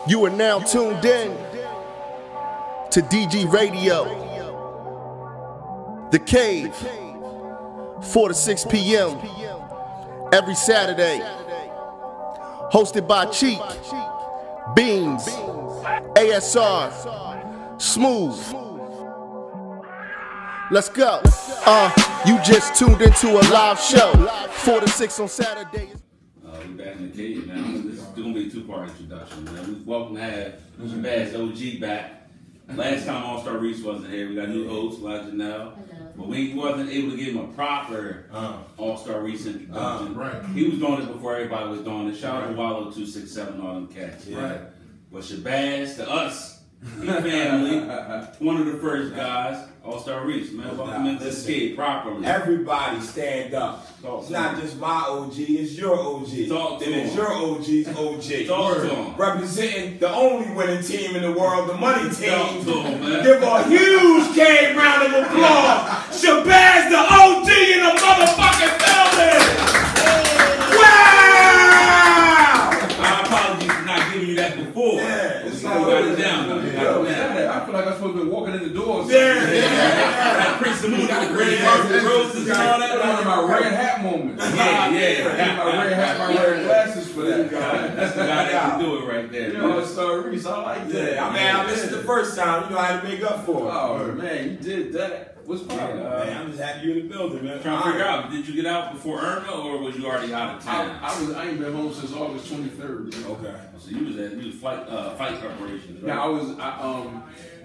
You are now tuned in to DG Radio, The Cave, 4 to 6 p.m. every Saturday. Hosted by Cheek, Beans, ASR, Smooth. Let's go. You just tuned into a live show, 4 to 6 on Saturday. We back in the cave now. This is going to be a two-part introduction, man. We're welcome to have ShabazzTheOg back. Last time All-Star Reese wasn't here, we got a new host, Janelle. But we wasn't able to give him a proper All-Star Reese introduction. Right. He was doing it before everybody was doing it. Shout out to Wallow 267, all them cats. Yeah. Right. But Shabazz, to us, he family, one of the first guys, All-Star Reese, man. Welcome into the cave properly. Everybody stand up. It's not just my OG, it's your OG. Talk to and him. it's your OG's OG. Talk to him. Representing the only winning team in the world, the money team. Talk to him, man. Give a huge cave round of applause. ShabazzTheOg in the motherfucking building. Wow! My apologies for not giving you that before. Yeah, You got it down, though. You got it down. I feel like I'm supposed to be walking in the doors. Yeah. Prince the Moon got the red carpet roses and all that. One of my red hat moments. Yeah. My red hat, my red glasses for that. That's the guy that can do it right there. You know, All-Star Reese, I like that. Yeah, I missed the first time. You know how to make up for it. Oh, man, you did that. What's poppin'? Man, I'm just happy you're in the building, man. Trying to figure out, did you get out before Irma or was you already out of town? I ain't been home since August 23rd. Okay. So you was fight preparations, right? Now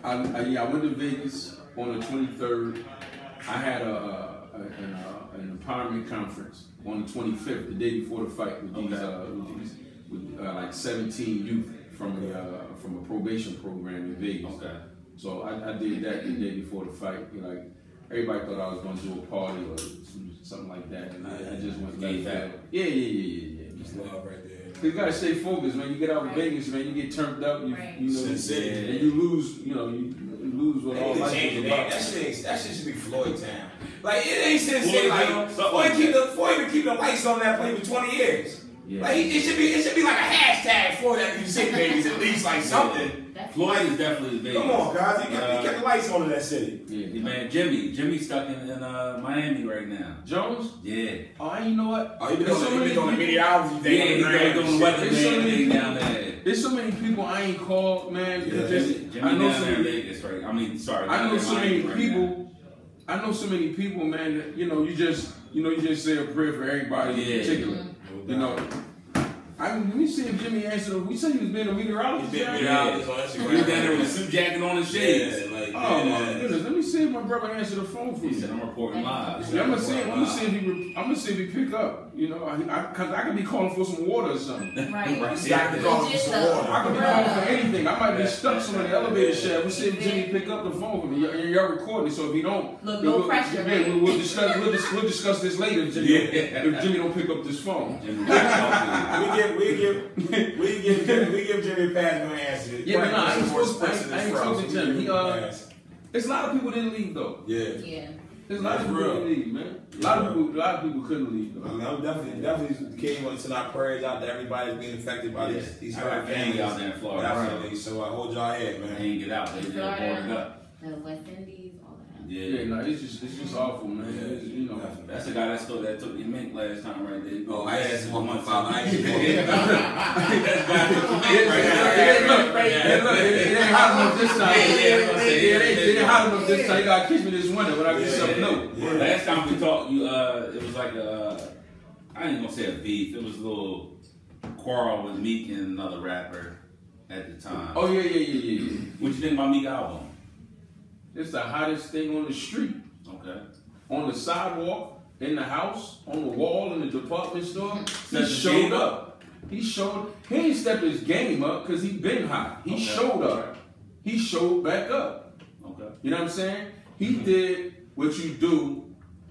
I went to Vegas on the 23rd. I had an empowerment conference on the 25th, the day before the fight, with like 17 youth from a probation program in Vegas. Okay. So I did that the day before the fight. Like everybody thought I was going to do a party or something like that, and I just went Gave back. back. Yeah. Just love right there. You gotta stay focused, man. You get out of Vegas, man. You get turned up. You know, Sin and City. you lose. You know, you lose what all life is about. That shit should be Floyd Town. Like it ain't Sin City. Floyd Like Town, Floyd been keeping the lights on that plane for 20 years. Yeah. Like it should be like a hashtag Floyd after you say Vegas, at least like something. Floyd is definitely Vegas. Come on, guys. He kept the lights on in that city. Yeah. Man, Jimmy's stuck in Miami right now. Jones? Yeah. Oh, you know what? Oh, you been on the many albums. Yeah, he's doing the weather thing down there. There's so many people I ain't called, man. Yeah. Jimmy I know down so there in many. Vegas, right? I mean, sorry. I know so many Miami right people. I know so many people, man. That, you just say a prayer for everybody in particular. You know. Let me see if Jimmy answered. We said he was being a meteorologist. He's down there with a suit jacket on and shades. Oh my goodness! Let me see if my brother answered the phone for He me. said, I'm reporting live. Yeah, I'm gonna see if he pick up. You know, cause I could be calling for some water or something. Right. I can call for some water. I could be calling for anything. I might be stuck somewhere in the elevator shaft. We'll see if Jimmy pick up the phone for me. Y'all recording, so if he don't, Look, no pressure. We'll discuss this later. If Jimmy don't pick up this phone. We give Jimmy a pass no answer. Yeah, but I ain't talking to Jimmy. There's a lot of people didn't leave though. Yeah. There's a lot of people didn't leave, man. A lot of people couldn't leave though. I mean, I'm definitely came on to send our prayers out to everybody that's being affected by these hurricanes out there in Florida. Definitely. So I hold y'all head, man. They ain't get out. They boarded up. The West Indies, all that. Yeah, no, it's just awful, man. You know, That's the guy that took your mink last time, right there. Oh, I asked him on my father. I That guy took your mink right now. it ain't hot enough this time. It ain't hot enough this time. You gotta kiss me this winter when I get something new. Last time we talked, it was like I ain't gonna say a beef. It was a little quarrel with Meek and another rapper at the time. Oh yeah. What you think about Meek album? It's the hottest thing on the street. Okay. On the sidewalk, in the house, on the wall, in the department store. He Stepped showed up. He ain't stepped his game up because he been hot. He showed up. He showed back up. Okay. You know what I'm saying? He did what you do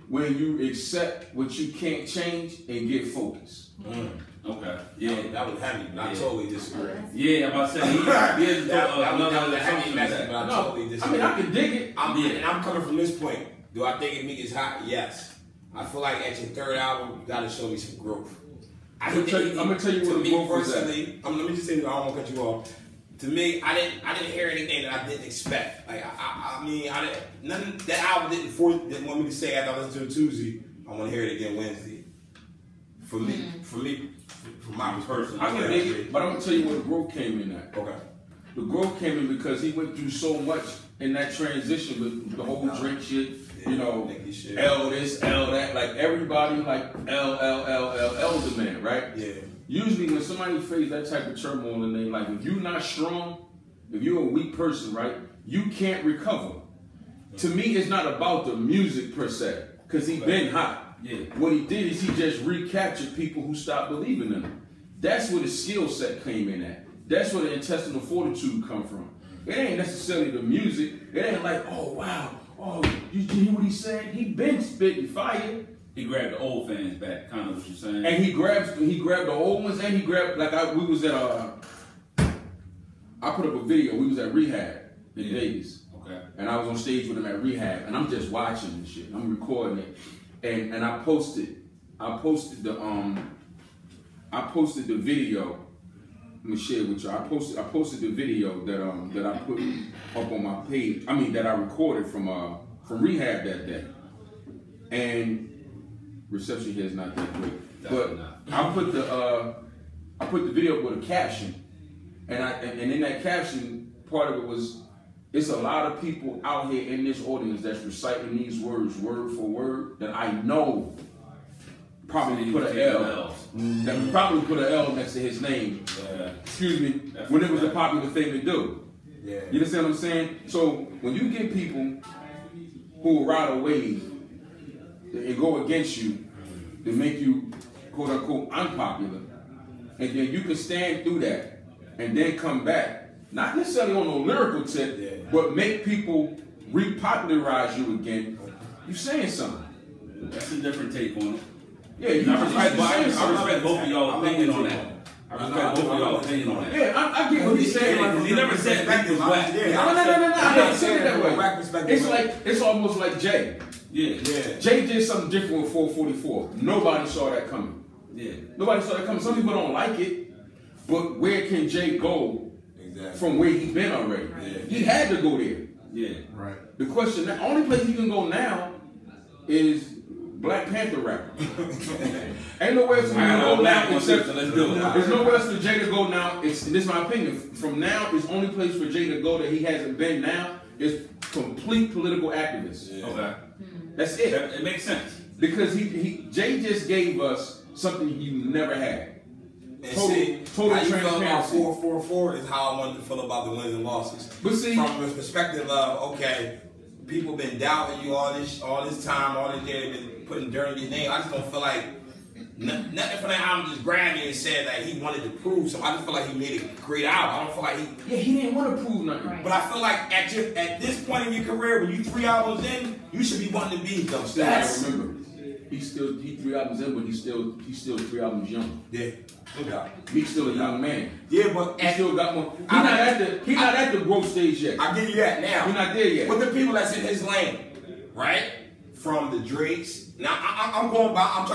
when you accept what you can't change and get focused. Okay. Yeah. That was heavy, but I totally disagree. Yeah, I'm about to say he is another heavy message, but I totally disagree. I can dig it. And I'm coming from this point. Do I think Meek is hot? Yes. I feel like at your third album, you gotta show me some growth. I'm gonna tell you what the growth was at. Let me just say, I don't want to cut you off. to me, I didn't hear anything that I didn't expect. Like I mean, I didn't nothing that album didn't want me to say after I listened to it Tuesday. I want to hear it again Wednesday. For me, from my perspective, I can dig it, but I'm gonna tell you where the growth came in at. Okay. The growth came in because he went through so much in that transition with the whole drink shit. You know, L this, L that, like everybody like L the man, right? Yeah. Usually when somebody faces that type of turmoil in their life, if you're not strong, if you're a weak person, right, you can't recover. To me, it's not about the music per se, because he been hot. Yeah. What he did is he just recaptured people who stopped believing in him. That's where the skill set came in at. That's where the intestinal fortitude come from. It ain't necessarily the music. It ain't like, oh wow, oh, you hear what he said? He been spitting fire. He grabbed the old fans back, kind of what you're saying. And he grabbed the old ones, and he grabbed we was at I put up a video. We was at Rehab in Vegas. Okay. And I was on stage with him at Rehab, and I'm just watching this shit. I'm recording it, and I posted the video. Let me share with you. I posted the video that I put up on my page. I mean that I recorded from Rehab that day, and reception here is not that great. Definitely But not. I put the video with a caption, and in that caption, part of it was, it's a lot of people out here in this audience that's reciting these words word for word that I know probably put an L. That we probably put an L next to his name. Yeah. Excuse me, when it was a popular thing to do. Yeah. You understand what I'm saying? So when you get people who will ride a wave and go against you to make you quote unquote unpopular, and then you can stand through that and then come back, not necessarily on a lyrical tip, but make people repopularize you again, you saying something. That's a different take on it. Yeah, I respect both of y'all opinion on that. I respect both of y'all opinion on that. Yeah, I get what he's saying. Because he never said Rick was whack. No, I'm not saying it that way. It's almost like Jay. Yeah. Jay did something different with 444. Nobody saw that coming. Yeah. Nobody saw that coming. Some people don't like it, but where can Jay go from where he been already? Yeah. He had to go there. Yeah. Right. The question, the only place he can go now is Black Panther rapper. Ain't nowhere else for him to go now except let's do it. there's nowhere else for Jay to go now. This is my opinion. From now, it's only place for Jay to go that he hasn't been now is complete political activist. Yeah. Okay. That's it. It makes sense. Because Jay just gave us something you never had. Total how you feel about transparency. 444 is how I wanted to feel about the wins and losses. But see, from the perspective of, okay, people been doubting you all this time, all this day, they've been putting dirt in your name. I just don't feel like nothing from that album just grabbed me and said that he wanted to prove something. I just feel like he made a great album. I don't feel like he didn't want to prove nothing. Right. But I feel like at this point in your career, when you 3 albums in, you should be wanting to be them stats. I remember. He 3 albums in, but he's still 3 albums young. Yeah. No doubt. He's still a young man. Yeah, but He still got one. He's not at the growth stage yet. I give you that now. He's not there yet. With the people that's in his lane, right? From the Drakes. Now I'm going by. I'm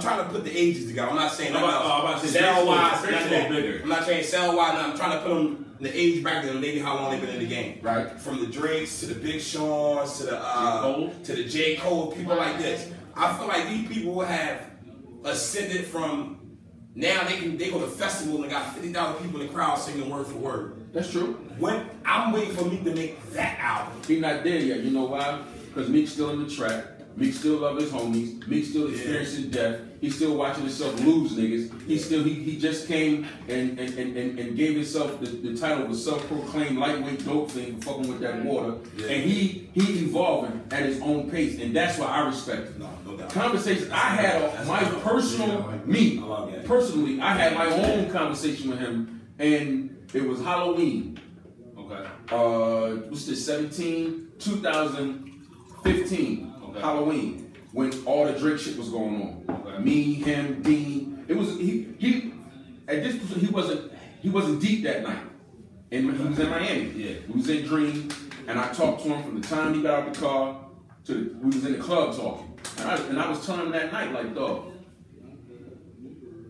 trying to put the ages together. I'm not saying I'm about to say bigger. I'm not saying sell wise. I'm trying to put them in the age bracket and maybe how long they've been in the game. Right. From the Drakes to the Big Sean's to the J. Cole, people like this. I feel like these people have ascended from. Now they go to festival and got 50,000 people in the crowd singing word for word. That's true. When I'm waiting for Meek to make that album. He's not there yet. You know why? Because Meek's still in the track. Meek still love his homies. Meek still experiencing death. He's still watching himself lose niggas. He just came and gave himself the title of a self-proclaimed lightweight dope thing for fucking with that water. Yeah. And he evolving at his own pace, and that's why I respect him. No doubt. Conversations I had my personal personally, I had my own conversation with him, and it was Halloween. Okay. What's this? 2015. Okay. Halloween, when all the Drake shit was going on. Okay. Me, him, Dean. It was he. At this point, he wasn't deep that night, and he was in Miami. Yeah. He was in Dream, and I talked to him from the time he got out the car to we was in the club talking, and I was telling him that night, like, dog,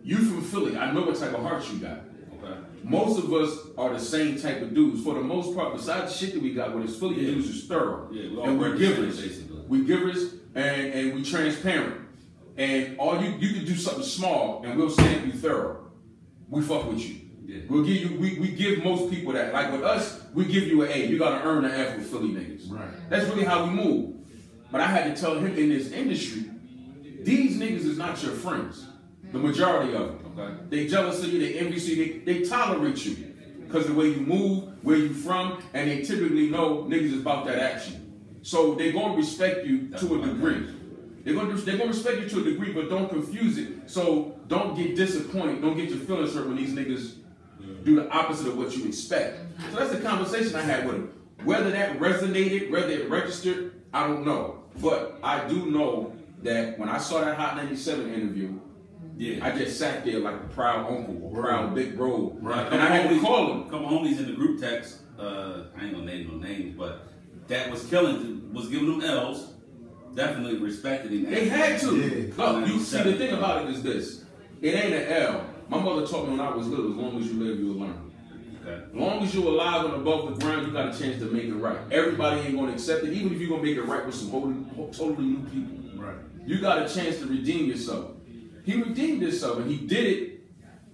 you from Philly, I know what type of heart you got. Okay. Most of us are the same type of dudes. For the most part, besides the shit that we got with us, Philly dudes is thorough. Yeah, we all and we're givers. basically. We givers and we transparent. And all you can do something small and we'll stamp you thorough. We fuck with you. Yeah. We'll give you we give most people that. Like with us, we give you an A. You gotta earn an F with Philly niggas. Right. That's really how we move. But I had to tell him in this industry, these niggas is not your friends. The majority of them. Okay. They jealous of you, they envy you, they tolerate you. Because the way you move, where you from, and they typically know niggas is about that action. So they're gonna respect you to a degree. They're gonna respect you to a degree, but don't confuse it. So don't get disappointed, don't get your feelings hurt when these niggas do the opposite of what you expect. So that's the conversation I had with him. Whether that resonated, whether it registered, I don't know. But I do know that when I saw that Hot 97 interview, Yeah. I just sat there like a proud uncle, a proud big bro. Right. And I had to call him. A couple homies in the group text, I ain't gonna name no names, but that was giving them L's, definitely respected him. They had to. Yeah. Look, you see, the thing about it is this. It ain't an L. My mother taught me when I was little, as long as you live, you'll learn. Okay. As long as you're alive and above the ground, you got a chance to make it right. Everybody ain't gonna accept it, even if you're gonna make it right with some totally new people. Right. You got a chance to redeem yourself. He redeemed himself, and he did it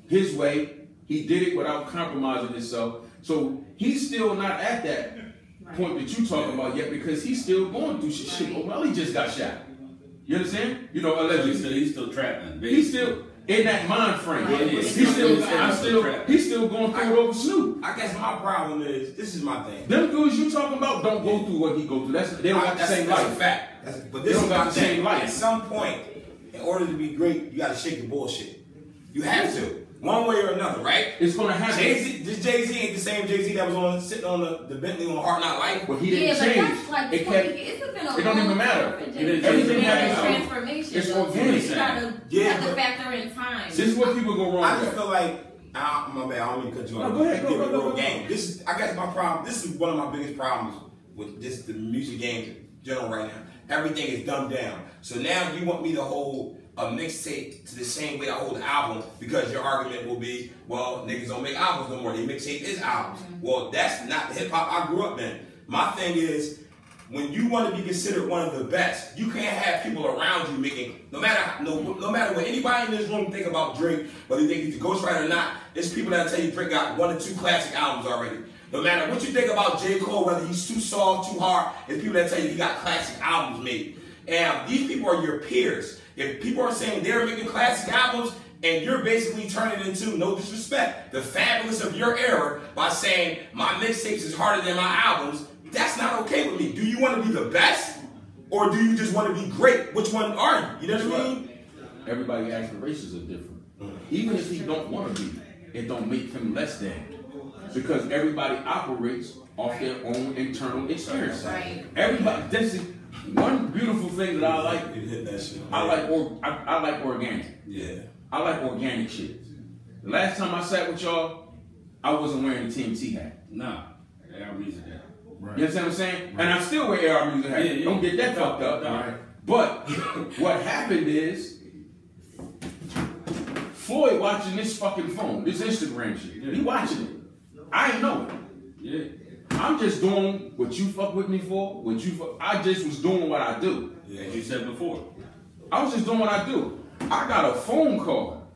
his way. He did it without compromising himself. So he's still not at that point that you talk about yet, because he's still going through shit. Oh, well, he just got shot. You understand? You know, allegedly. He's still trapped. He's still in that mind frame. Yeah, yeah. He's still going through it over Snoop. I guess my problem is, this is my thing. Them dudes you talking about don't go through what he go through. They don't got the same That's a life. fact. But They this don't is got my the same thing. life. At some point, in order to be great, you gotta shake the bullshit. You have to. One way or another, right? It's gonna happen. Jay-Z ain't the same Jay-Z that was sitting on the Bentley on Hard Knock Life. But he didn't change. But that's like It 20 kept. years. It's been a It don't even matter. Everything happens. happens. Transformation. It's So organic. you gotta factor in time. This is what people go wrong I just with. feel like, my bad, I don't mean to cut you off. No, go ahead, Give go, it a go, real go. game. I guess my problem, this is one of my biggest problems with the music game in general right now. Everything is dumbed down. So now you want me to hold a mixtape to the same way I hold an album, because your argument will be, well, niggas don't make albums no more. They mixtape is albums. Well, that's not the hip hop I grew up in. My thing is, when you want to be considered one of the best, you can't have people around you making, no matter what anybody in this room think about Drake, whether you think he's a ghostwriter or not, there's people that tell you Drake got 1 or 2 classic albums already. No matter what you think about J. Cole, whether he's too soft, too hard, there's people that tell you he got classic albums made. And these people are your peers. If people are saying they're making classic albums, and you're basically turning it into, no disrespect, the fabulous of your era by saying my mixtapes is harder than my albums, that's not okay with me. Do you want to be the best, or do you just want to be great? Which one are you? You know what I mean? Everybody's aspirations are different. Even if he don't want to be, it don't make him less than. Because everybody operates off their own internal experience. Right. Everybody. This is one beautiful thing that I like. You hit that shit. I like organic. Yeah. I like organic shit. The last time I sat with y'all, I wasn't wearing a TMT hat. Nah. Yeah, I reason that. Right. You understand what I'm saying? And I still wear AR music hat. Yeah. Don't get that fucked up. Right. But what happened is, Floyd watching this fucking phone, this Instagram shit. He watching it. I ain't know it. Yeah. I'm just doing what you fuck with me for. I just was doing what I do. Yeah, as you said before. I was just doing what I do. I got a phone call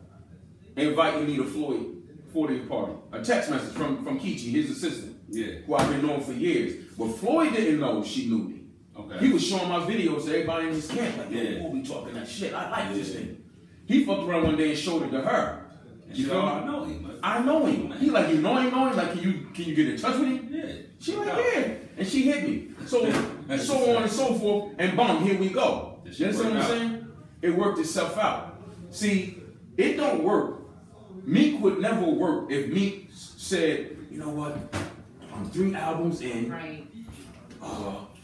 inviting me to Floyd 40th party. A text message from Kichi, his assistant. Yeah. Who I've been knowing for years. But Floyd didn't know she knew me. Okay. He was showing my videos to everybody in his camp. Like, Yeah. we'll be talking that shit. I like this thing. He fucked around one day and showed it to her. You feel me? I know him. I know him. He like, you know him? Like, can you get in touch with him? Yeah. She like, yeah. And she hit me. So on and so forth. And boom, here we go. You understand what I'm saying? It worked itself out. See, it don't work. Meek would never work if Meek said, you know what? I'm 3 albums in. Right.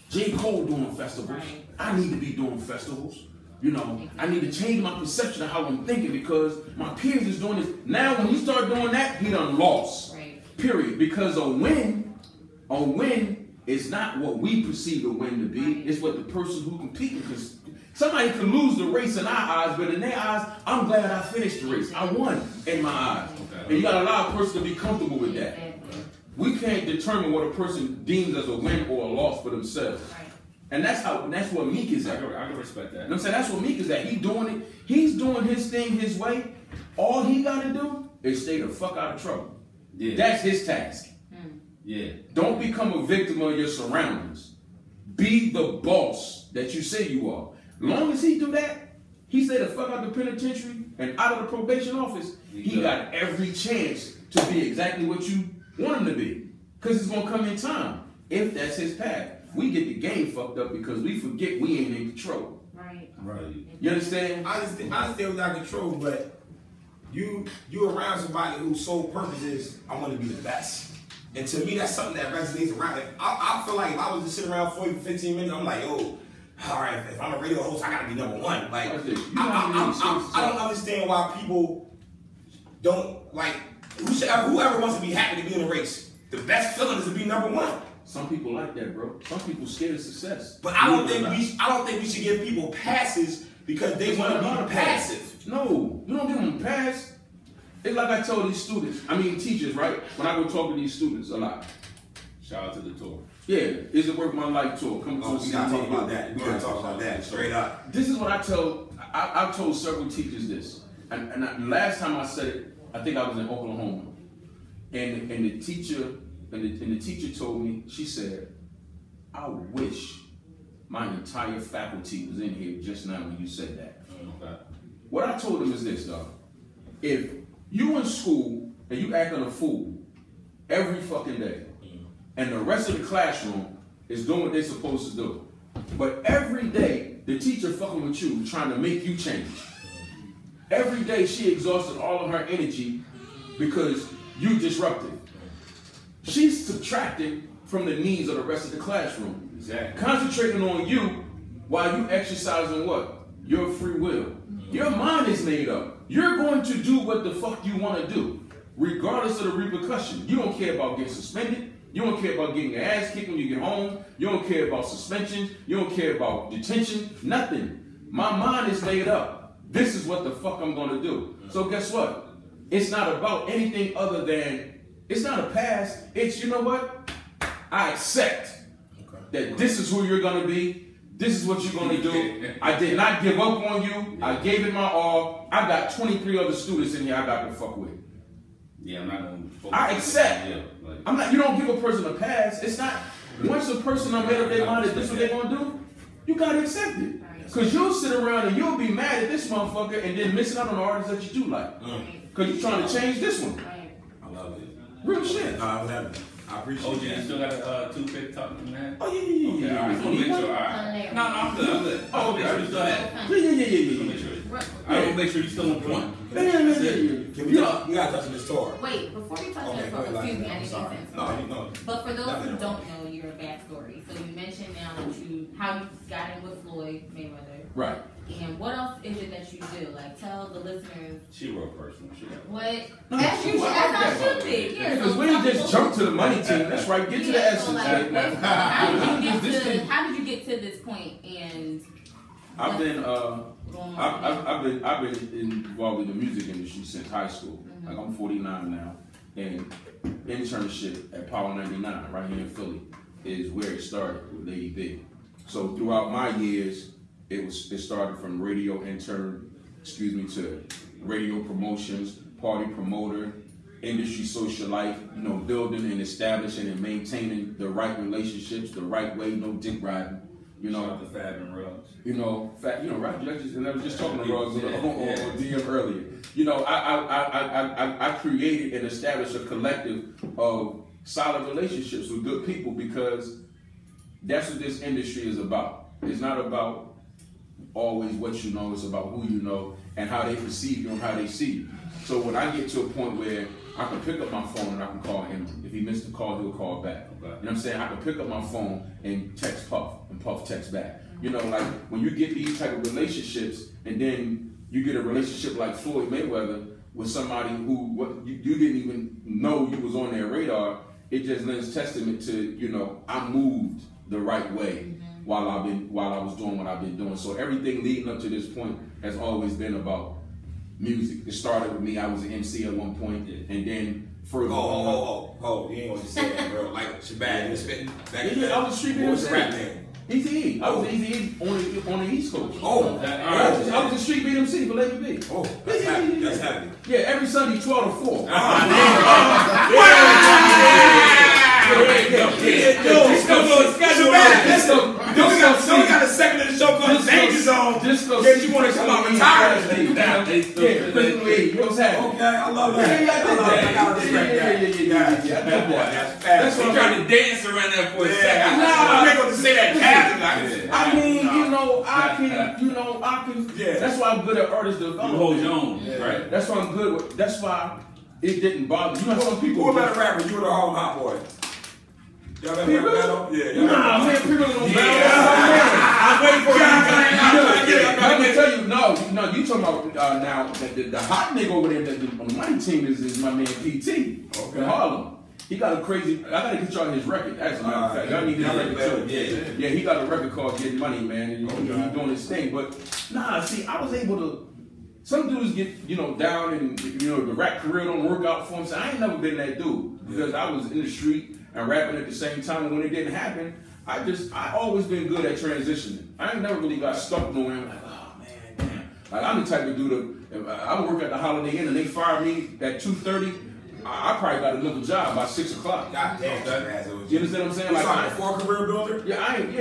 J. Cole doing festivals. Right. I need to be doing festivals. You know, I need to change my perception of how I'm thinking because my peers is doing this. Now, when he start doing that, he done lost. Right. Period. Because a win It's not what we perceive a win to be. It's what the person who competing. Because somebody can lose the race in our eyes, but in their eyes, I'm glad I finished the race. I won in my eyes. And you gotta allow a person to be comfortable with that. We can't determine what a person deems as a win or a loss for themselves. And that's what Meek is at. I can respect that. You know what I'm saying? That's what Meek is at. He's doing his thing his way. All he gotta do is stay the fuck out of trouble. Yeah. That's his task. Yeah. Don't become a victim of your surroundings. Be the boss that you say you are. Long as he do that, he stay the fuck out the penitentiary and out of the probation office, he got every chance to be exactly what you want him to be. Because it's going to come in time, if that's his path. We get the game fucked up because we forget we ain't in control. Right. You understand? I understand without control, but you around somebody whose sole purpose is, I want to be the best. And to me, that's something that resonates around it. I feel like if I was to sit around 40 to 15 minutes, I'm like, yo, all right, if I'm a radio host, I gotta be number one. Like, I don't understand why people don't, like, whoever wants to be happy to be in a race, the best feeling is to be number one. Some people like that, bro. Some people scared of success. But I don't think we should give people passes because they want to be passive. No, you don't give them a pass. It's like I told these students, teachers, right? When I go talk to these students a lot. Shout out to the tour. Yeah, is it worth my life tour? Come we gotta talk about that. We gotta talk about that straight up. This is what I tell. I've told several teachers this, and last time I said it, I think I was in Oklahoma, and the teacher told me, she said, I wish my entire faculty was in here just now when you said that. Okay. What I told them is this, dog. If you in school and you acting a fool every fucking day, and the rest of the classroom is doing what they're supposed to do, but every day the teacher fucking with you, trying to make you change. Every day she exhausted all of her energy because you disrupted. She's subtracting from the needs of the rest of the classroom. Exactly. Concentrating on you while you exercising what? Your free will. Your mind is made up. You're going to do what the fuck you want to do, regardless of the repercussion. You don't care about getting suspended. You don't care about getting your ass kicked when you get home. You don't care about suspensions. You don't care about detention. Nothing. My mind is made up. This is what the fuck I'm going to do. So guess what? It's not about anything other than, it's not a pass. It's, you know what? I accept that this is who you're going to be. This is what you're going to do. I did not give up on you. I gave it my all. I got 23 other students in here I got to fuck with. Yeah, I'm not going to focus. I accept. I'm not. You don't give a person a pass. It's not. Once a person made up their mind that this is what they're going to do, you got to accept it. Because you'll sit around and you'll be mad at this motherfucker and then missing out on the artists that you do like. Because you're trying to change this one. I love it. Real shit. I appreciate OG, that. you still got a toothpick talking from that? Oh, yeah. Okay, all right. Just want to make sure. All right. No, I'm good. I want to make sure you still have it. I want to make sure you still on point. We gotta touch on this tour. Wait, before we touch on this tour, excuse me, I didn't make sense. No. But for those who don't know your backstory, so you mentioned now that how you got in with Floyd Mayweather. Right. And what else is it that you do? Like, tell the listeners. She real personal. What? As you should be. Yeah, because we didn't just jump to the money team. That's right. Get to the essence. How did you get to this point? And I've been involved in the music industry since high school. Like, I'm 49 now, and internship at Power 99 right here in Philly is where it started with Lady B. So throughout my years, it started from radio intern, to radio promotions, party promoter, industry social life, building and establishing and maintaining the right relationships, the right way, no dick riding. Shout out to Fab and Ruggs. Right? I was just talking to Ruggs on DM earlier. I created and established a collective of solid relationships with good people because that's what this industry is about. It's not about always what you know, it's about who you know and how they perceive you and how they see you. So when I get to a point where I can pick up my phone and I can call him. If he missed the call, he'll call back. Okay. You know what I'm saying? I can pick up my phone and text Puff, and Puff text back. Like when you get these type of relationships, and then you get a relationship like Floyd Mayweather with somebody who you didn't even know you was on their radar, it just lends testament to, I moved the right way while I was doing what I've been doing. So everything leading up to this point has always been about music. It started with me. I was an MC at one point, and then further. Oh, you ain't gonna just say that, bro. Like Shabazz, you spitting back in I was street What was MC. the rap name? Easy. I was Easy on the East Coast. I I was a street beat MC for Lady B. Oh, that's happy. That's happy. Yeah, every Sunday 12 to 4. We got a segment of the show called Danger Zone. If you want to come out retired. What's happening? Okay, I love that. That's what I'm trying to dance around there for a second. I'm not going to say that casually. I mean, I can. Yeah. That's why I'm good at artist development. You hold your own, right? That's why I'm good with. That's why it didn't bother. You know, some people. Who a better rapper? You or the Harlem Hot Boy? Y'all ever People? heard battle? Yeah. Nah, man, people don't I'm waiting for you. Let me tell you, no, you talking about now the hot nigga over there on the money team is my man PT in Harlem. He got a crazy. I gotta get y'all his record. As a matter of fact, y'all need his record too. Yeah, he got a record called "Getting Money," man, and he's doing his thing. But see, I was able to. Some dudes get down, and the rap career don't work out for him. So I ain't never been that dude because I was in the street and rapping at the same time. And when it didn't happen, I always been good at transitioning. I ain't never really got stuck nowhere. I'm like, oh man, damn. Like I'm the type of dude that I would work at the Holiday Inn and they fire me at 2:30. I probably got another job by 6 o'clock. God damn, you understand what I'm saying? You Like signed for a career builder? Yeah, I ain't.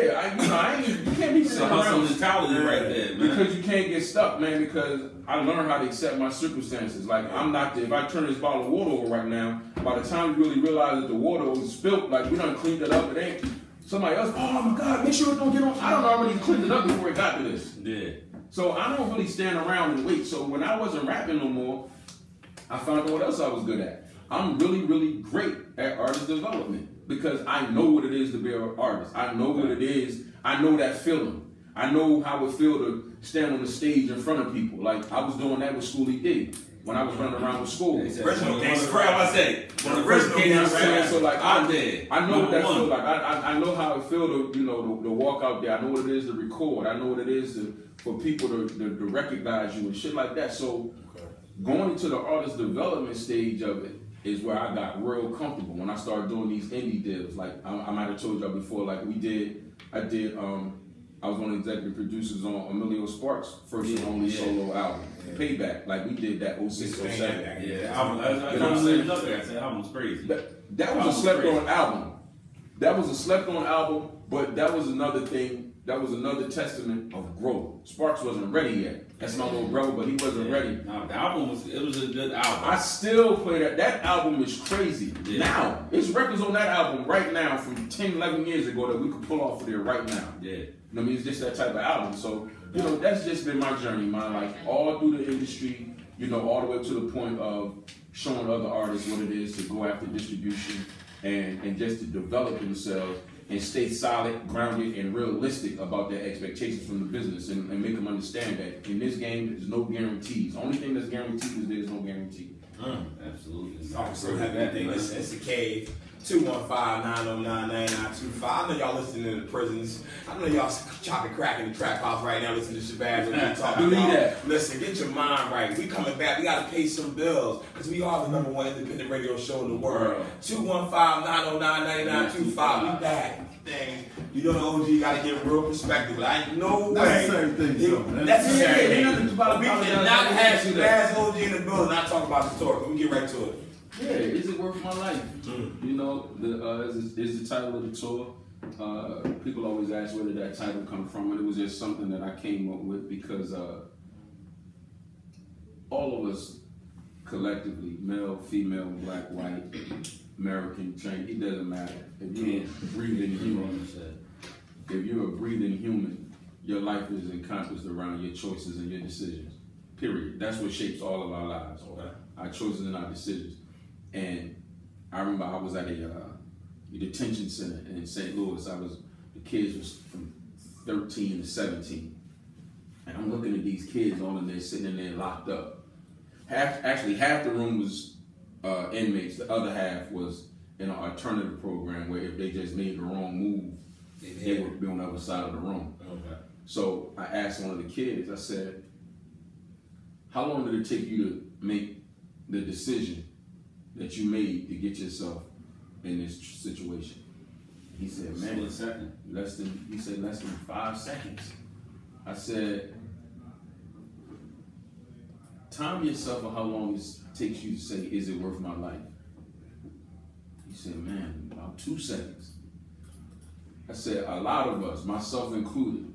You can't be sitting around mentality right there, man. Because you can't get stuck, man. Because I learned how to accept my circumstances. Like I'm not. If I turn this bottle of water over right now, by the time you really realize that the water was spilled, like we done cleaned it up, it ain't. Somebody else. Oh my God! Make sure it don't get on. I done already cleaned it up before it got to this. Yeah. So I don't really stand around and wait. So when I wasn't rapping no more, I found out what else I was good at. I'm really, really great at artist development because I know what it is to be an artist. I know what it is. I know that feeling. I know how it feels to stand on the stage in front of people. Like I was doing that with Schoolie D when I was running around with school. Original gangster rap, I say. One of the original gangster rap. So like I know what that feels like. I know how it feels to walk out there. I know what it is to record. I know what it is for people to recognize you and shit like that. So going into the artist development stage of it is where I got real comfortable when I started doing these indie deals. Like I might have told y'all before, like I was one of the executive producers on Emilio Sparks' first and only solo album, Payback. Like we did that 06, 07. Yeah, that album was crazy. That was a slept-on album. That was a slept-on album, but that was another thing. That was another testament of growth. Sparks wasn't ready yet. That's my little brother, but he wasn't ready. No, the album was a good album. I still play that. That album is crazy. Yeah. Now, there's records on that album right now from 10, 11 years ago that we could pull off of there right now. Yeah. I mean, it's just that type of album. So, that's just been my journey, man. Like, all through the industry, all the way to the point of showing other artists what it is to go after distribution and just to develop themselves and stay solid, grounded, and realistic about their expectations from the business and make them understand that in this game, there's no guarantees. The only thing that's guaranteed is there's no guarantee. Absolutely. I'm so happy that thing. Listen, it's the Cave. 215-909-9925. I know y'all listening in the prisons. I know y'all chopping crack in the trap house right now listening to Shabazz. Believe that. Listen, get your mind right. We coming back. We got to pay some bills because we are the #1 independent radio show in the world. 215-909-9925. We back. Dang. You know the OG got to give real perspective. But I ain't no way. That's the same thing, though, man. That's the same thing. We cannot have Shabazz OG in the building and not talk about the story. But we get right to it. Yeah, is it worth my life? Is the title of the tour. People always ask where did that title come from, and it was just something that I came up with because all of us collectively, male, female, black, white, American, Chinese, it doesn't matter. If you're a breathing human, your life is encompassed around your choices and your decisions. Period. That's what shapes all of our lives. Okay? Our choices and our decisions. And I remember I was at a detention center in St. Louis. The kids was from 13 to 17. And I'm looking at these kids all in there, sitting in there locked up. Half the room was inmates. The other half was in an alternative program where if they just made the wrong move, they would be on the other side of the room. Okay. So I asked one of the kids, I said, how long did it take you to make the decision that you made to get yourself in this situation? He said, man, less than 5 seconds. I said, time yourself on how long it takes you to say, is it worth my life? He said, man, about 2 seconds. I said, a lot of us, myself included,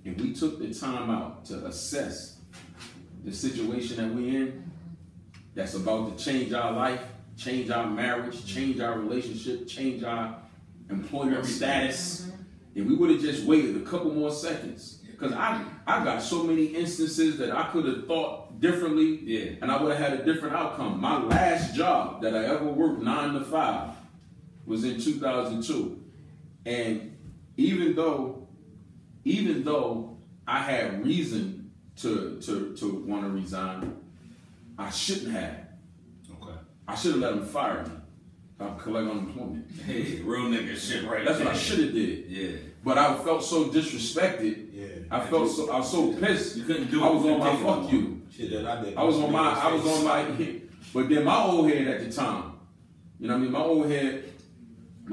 if we took the time out to assess the situation that we're in, that's about to change our life, change our marriage, change our relationship, change our employment status, if we would have just waited a couple more seconds, because I got so many instances that I could have thought differently, and I would have had a different outcome. My last job that I ever worked 9 to 5 was in 2002, and even though I had reason to want to resign, I shouldn't have. Okay. I should have let them fire me. I'll collect unemployment. Hey, real nigga shit right That's there. what I should have did. Yeah. But I felt so disrespected. Yeah. I was so pissed. You couldn't do it. I was on my fuck you. Shit that I did. I was on my but then my old head at the time, you know what I mean? My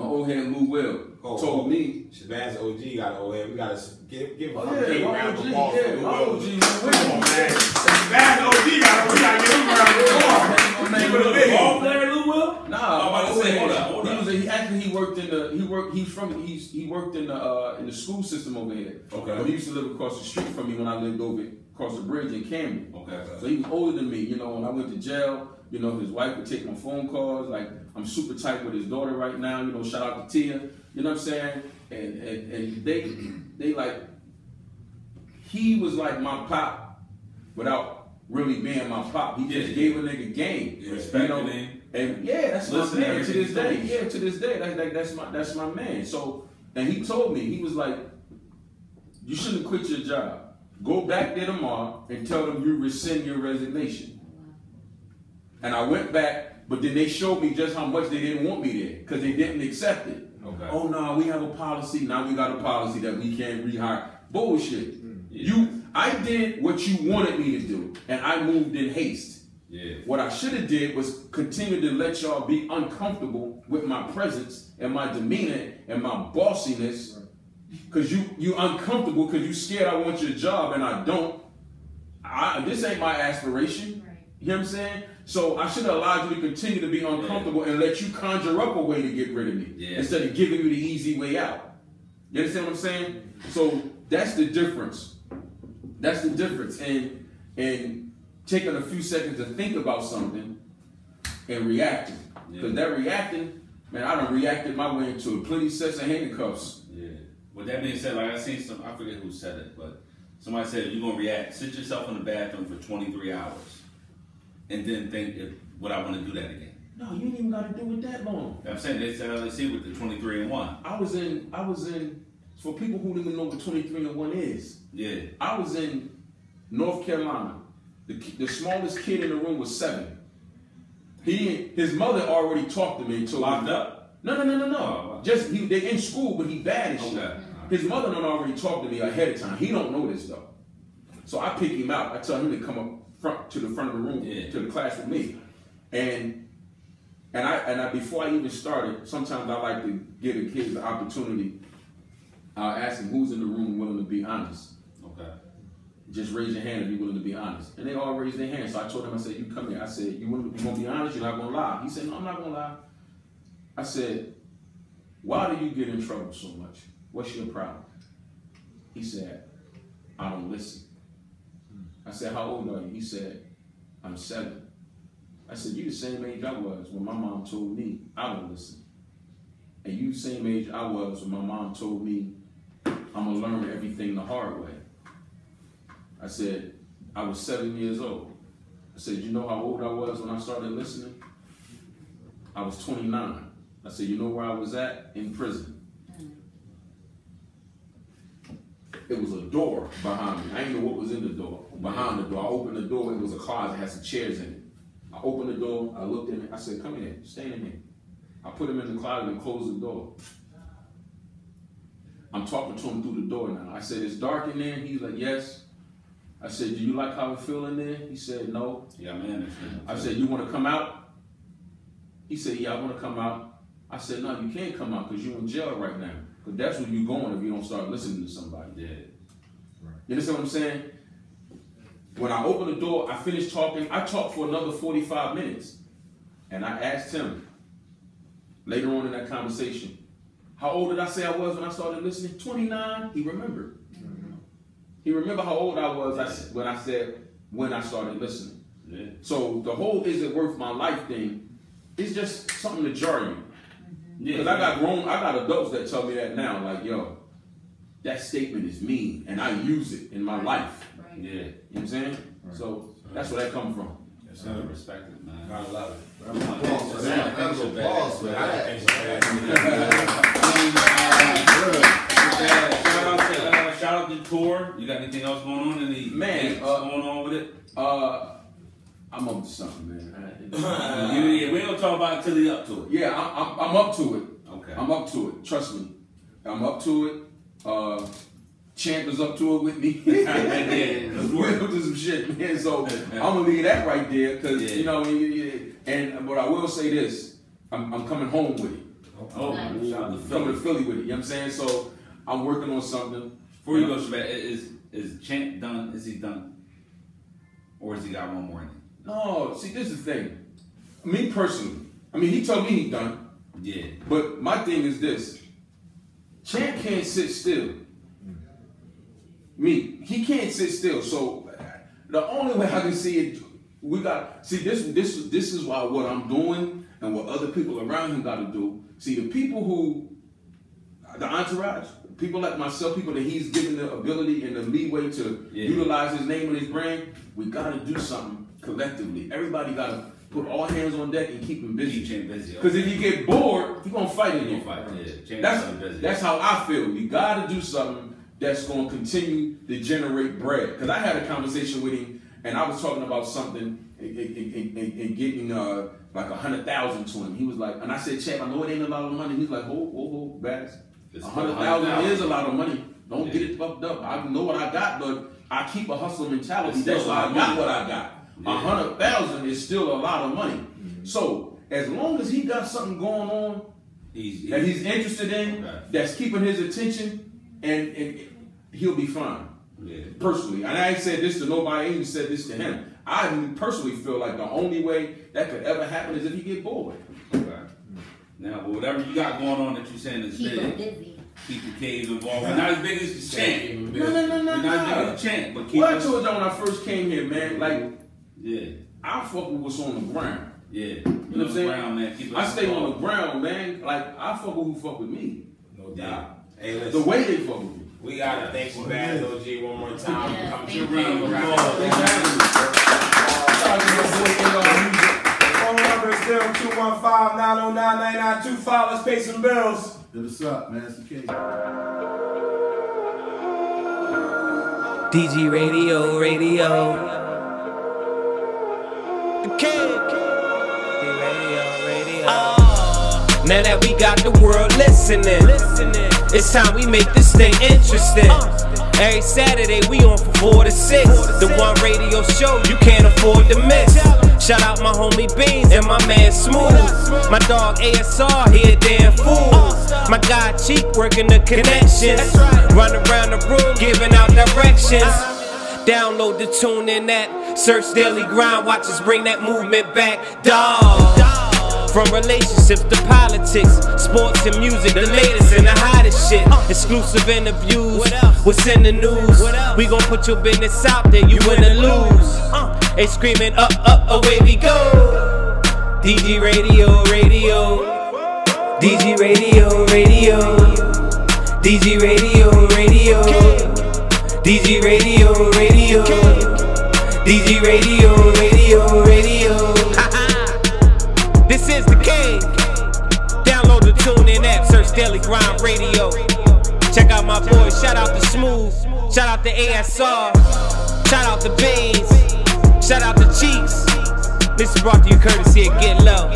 old head Lou Will told me. ShabazzTheOg got an old head. We gotta give Oh, a yeah, big my round of OG, applause yeah, for Lou my Will. OG, Come on, man. ShabazzTheOg we gotta give him a round of applause. You were the ball player, Lou Will? Nah, I'm about to say, hold up. He worked in the school system over here. Okay. But he used to live across the street from me when I lived over across the bridge in Camden. Okay. So he was older than me. You know, when I went to jail, you know, his wife would take my phone calls. Like, I'm super tight with his daughter right now. You know, shout out to Tia. You know what I'm saying? And they like, he was like my pop without really being my pop. He just gave a nigga game. You respect the name. And yeah, that's my man to this day. Yeah, to this day, that's my man. So, and he told me, he was like, you shouldn't quit your job. Go back there tomorrow and tell them you rescind your resignation. And I went back, but then they showed me just how much they didn't want me there because they didn't accept it. Okay. Oh no, we have a policy. Now we got a policy that we can't rehire. Bullshit. I did what you wanted me to do, and I moved in haste. Yeah. What I should have did was continue to let y'all be uncomfortable with my presence and my demeanor and my bossiness, because you uncomfortable because you scared I want your job and I don't. This ain't my aspiration. Right. You know what I'm saying? So I should have allowed you to continue to be uncomfortable and let you conjure up a way to get rid of me instead of giving you the easy way out. You understand what I'm saying? So that's the difference. That's the difference in taking a few seconds to think about something and reacting. Because that reacting, man, I done reacted my way into plenty sets of handcuffs. Yeah. With that being said, like I seen some, I forget who said it, but somebody said if you're gonna react, sit yourself in the bathroom for 23 hours and then think, would I want to do that again? No, you ain't even got to do it that long. I'm saying they said let's see with the 23 and 1. I was in. For people who don't even know what 23 and 1 is. Yeah. I was in North Carolina. The smallest kid in the room was 7. His mother already talked to me and told Locked me. up? No. Oh, Just they in school, but he bad as shit. Okay. His mother done already talked to me ahead of time. He don't know this though. So I pick him out. I tell him to come up to the front of the room to the class with me. And I before I even started, sometimes I like to give the kids the opportunity. I'll ask them who's in the room willing to be honest. Okay. Just raise your hand if you're willing to be honest. And they all raised their hand. So I told them, I said, you come here. I said, you gonna be honest? You're not gonna lie. He said, no, I'm not gonna lie. I said, why do you get in trouble so much? What's your problem? He said, I don't listen. I said, how old are you? He said, I'm 7. I said, you the same age I was when my mom told me I don't listen. And you the same age I was when my mom told me I'm gonna learn everything the hard way. I said, I was 7 years old. I said, you know how old I was when I started listening? I was 29. I said, you know where I was at? In prison. It was a door behind me. I didn't know what was in the door. Behind the door, I opened the door, it was a closet, had some chairs in it. I opened the door, I looked in it, I said, come in here, stand in here. I put him in the closet and closed the door. I'm talking to him through the door now. I said, it's dark in there? He's like, yes. I said, do you like how it feel in there? He said, no. Yeah, man. I said, you want to come out? He said, yeah, I want to come out. I said, no, you can't come out because you're in jail right now. Because that's where you're going if you don't start listening to somebody. Yeah. Right. You understand what I'm saying? When I opened the door, I finished talking. I talked for another 45 minutes. And I asked him, later on in that conversation, how old did I say I was when I started listening? 29. He remembered. Mm-hmm. He remembered how old I was when I said when I started listening. Yeah. So the whole "is it worth my life" thing is just something to jar you. Because I got adults that tell me that now, like, yo, that statement is mean, and I use it in my life. Right. Yeah. You know what I'm saying? Right. So that's where that comes from. That's how I respect it, man. I love it. Shout out to tour. You got anything else going on? Any going on with it? I'm up to something, man. We don't talk about it till he's up to it. Yeah, I'm up to it. Okay. I'm up to it. Trust me. I'm up to it. Champ is up to it with me. We're up to some shit, man. So I'm gonna leave that right there, because you know. And but I will say this: I'm coming home with it. Oh, coming to Philly with it. You know what I'm saying? So I'm working on something. Before you go, Shabazz, is Champ done? Is he done, or has he got one more in him? No. See, this is the thing. Me personally, I mean, he told me he's done. Yeah. But my thing is this: Champ can't sit still. He can't sit still. So the only way I can see it, we got this is why what I'm doing and what other people around him got to do. See, the people the entourage, people like myself, people that he's given the ability and the leeway to utilize his name and his brand, we got to do something collectively. Everybody got to put all hands on deck and keep him busy. Because if you get bored, you're going to fight again. That's how I feel. You got to do something that's going to continue to generate bread. Because I had a conversation with him, and I was talking about something and getting like 100,000 to him. He was like, and I said, Champ, I know it ain't a lot of money. He's like, hold, Bass. 100,000 is a lot of money. Don't get it fucked up. I know what I got, but I keep a hustle mentality. That's why I got what I got. 100,000 is still a lot of money. Mm-hmm. So as long as he got something going on that he's interested in, that's keeping his attention, and he'll be fine. Yeah. Personally, and I ain't said this to nobody. I ain't even said this to him. I personally feel like the only way that could ever happen is if you get bored. Okay. Now, whatever you got going on that you're saying is big. Keep the cave involved. We're not as big as the Champ. No. We're not as big as the Champ, but keep. What I told y'all when I first came here, man, like, yeah, I fuck with what's on the ground. Yeah, you know what I'm saying? Ground, man. I stay on the ground, man. Like, I fuck with who fuck with me. No doubt. Hey, listen, the way they fuck with me. We gotta thank ShabazzTheOg one more time. Come to round of applause. Thanks for having me. Phone number is 0215-909-9925. Let's pay some bills. Hit us up, man. It's the case. DG Radio. The King. Radio. Now that we got the world listening, it's time we make this thing interesting. Every Saturday we on from 4 to 6. The one radio show you can't afford to miss. Shout out my homie Beans and my man Smooth. My dog ASR, he a damn fool. My guy Cheek working the connections. Run around the room giving out directions. Download the tune in that. Search Daily Grind, watch us bring that movement back. Dawg. From relationships to politics, sports and music, the latest and the hottest shit. Exclusive interviews, what's in the news. We gon' put your business out there, you win or lose. They screaming up, away we go. DG Radio. DG Radio. DG Radio. DG Radio. DG Radio. This is the King. Download the TuneIn app, search Daily Grind Radio. Check out my boys. Shout out to Smooth. Shout out to ASR. Shout out to Beans. Shout out to Cheeks. This is brought to you courtesy of Get Low.